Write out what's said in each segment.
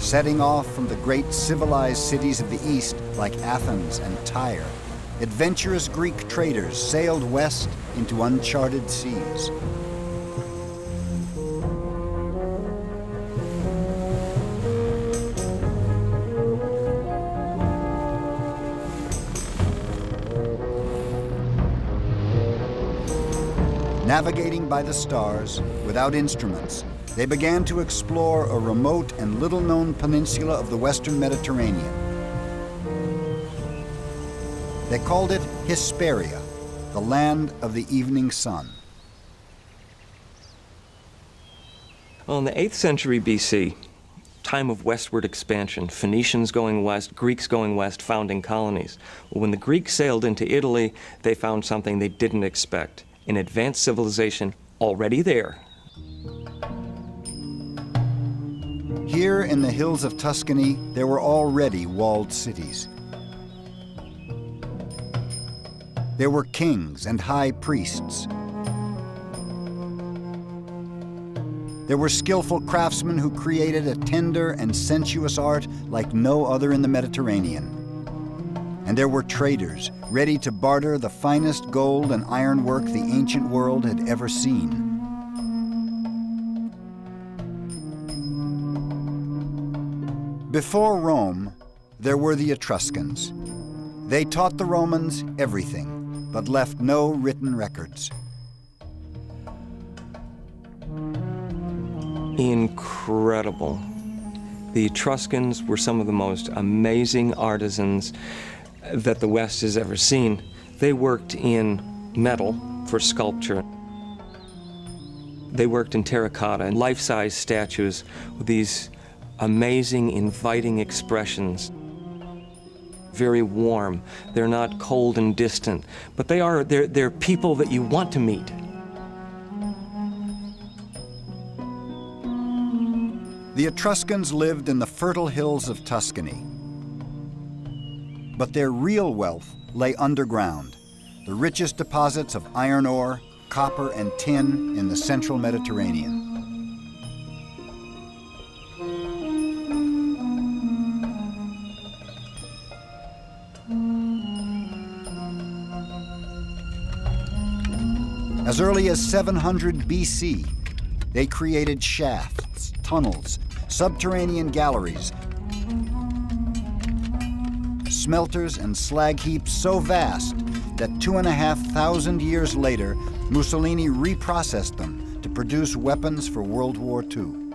Setting off from the great civilized cities of the East like Athens and Tyre, adventurous Greek traders sailed west into uncharted seas. Navigating by the stars, without instruments, they began to explore a remote and little-known peninsula of the Western Mediterranean. They called it Hesperia, the land of the evening sun. Well, in the 8th century BC, time of westward expansion, Phoenicians going west, Greeks going west, founding colonies. Well, when the Greeks sailed into Italy, they found something they didn't expect, an advanced civilization already there. Here in the hills of Tuscany, there were already walled cities. There were kings and high priests. There were skillful craftsmen who created a tender and sensuous art like no other in the Mediterranean. And there were traders ready to barter the finest gold and ironwork the ancient world had ever seen. Before Rome, there were the Etruscans. They taught the Romans everything, but left no written records. Incredible. The Etruscans were some of the most amazing artisans that the West has ever seen. They worked in metal for sculpture. They worked in terracotta and life-size statues with these amazing, inviting expressions. Very warm. They're not cold and distant, but they're people that you want to meet. The Etruscans lived in the fertile hills of Tuscany. But their real wealth lay underground, the richest deposits of iron ore, copper, and tin in the central Mediterranean. As early as 700 BC, they created shafts, tunnels, subterranean galleries, smelters and slag heaps so vast that 2,500 years later, Mussolini reprocessed them to produce weapons for World War II.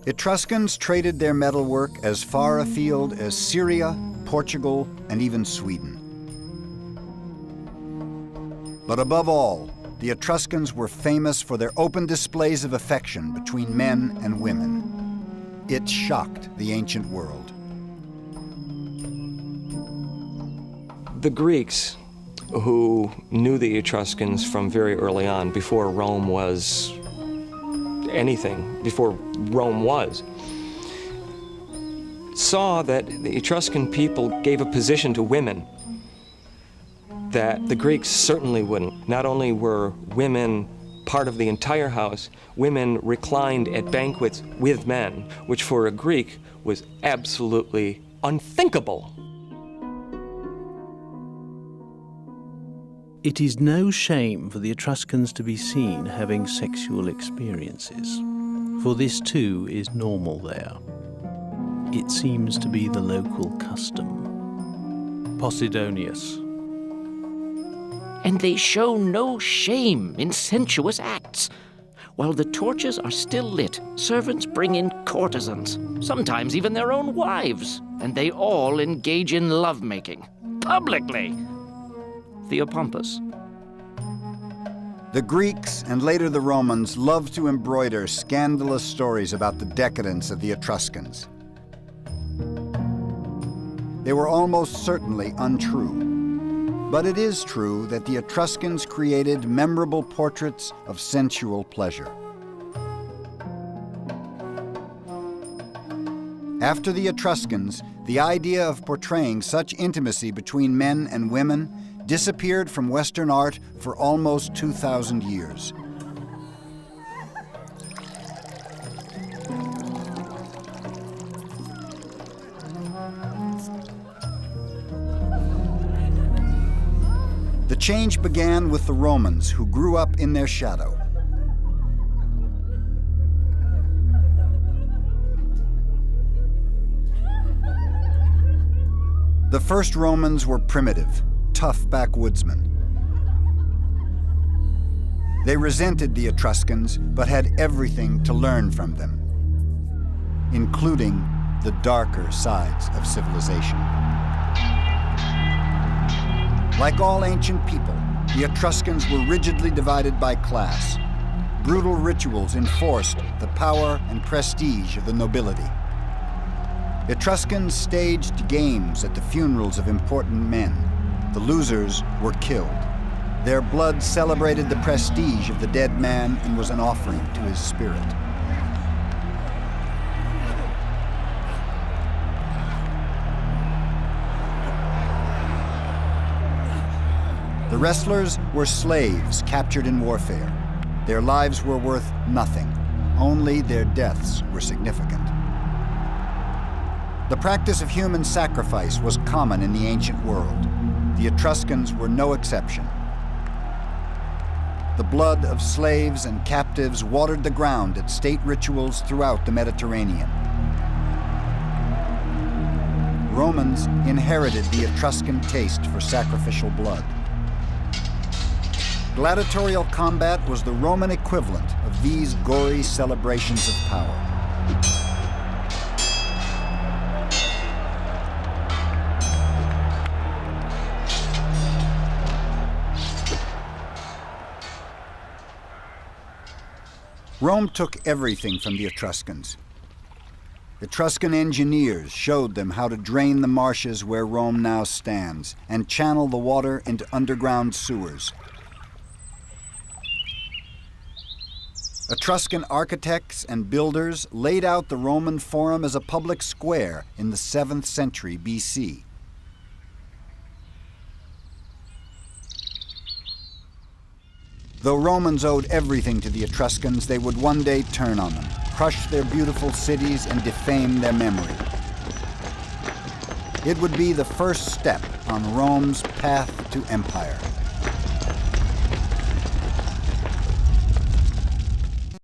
Etruscans traded their metalwork as far afield as Syria, Portugal, and even Sweden. But above all, the Etruscans were famous for their open displays of affection between men and women. It shocked the ancient world. The Greeks, who knew the Etruscans from very early on, before Rome was anything, before Rome was, saw that the Etruscan people gave a position to women that the Greeks certainly wouldn't. Not only were women part of the entire house, women reclined at banquets with men, which for a Greek was absolutely unthinkable. It is no shame for the Etruscans to be seen having sexual experiences, for this too is normal there. It seems to be the local custom. Posidonius. And they show no shame in sensuous acts. While the torches are still lit, servants bring in courtesans, sometimes even their own wives, and they all engage in lovemaking, publicly. Theopompus. The Greeks and later the Romans loved to embroider scandalous stories about the decadence of the Etruscans. They were almost certainly untrue. But it is true that the Etruscans created memorable portraits of sensual pleasure. After the Etruscans, the idea of portraying such intimacy between men and women disappeared from Western art for almost 2,000 years. The change began with the Romans, who grew up in their shadow. The first Romans were primitive, tough backwoodsmen. They resented the Etruscans, but had everything to learn from them, including the darker sides of civilization. Like all ancient people, the Etruscans were rigidly divided by class. Brutal rituals enforced the power and prestige of the nobility. Etruscans staged games at the funerals of important men. The losers were killed. Their blood celebrated the prestige of the dead man and was an offering to his spirit. The wrestlers were slaves captured in warfare. Their lives were worth nothing. Only their deaths were significant. The practice of human sacrifice was common in the ancient world. The Etruscans were no exception. The blood of slaves and captives watered the ground at state rituals throughout the Mediterranean. Romans inherited the Etruscan taste for sacrificial blood. Gladiatorial combat was the Roman equivalent of these gory celebrations of power. Rome took everything from the Etruscans. Etruscan engineers showed them how to drain the marshes where Rome now stands and channel the water into underground sewers. Etruscan architects and builders laid out the Roman Forum as a public square in the 7th century BC. Though Romans owed everything to the Etruscans, they would one day turn on them, crush their beautiful cities, and defame their memory. It would be the first step on Rome's path to empire.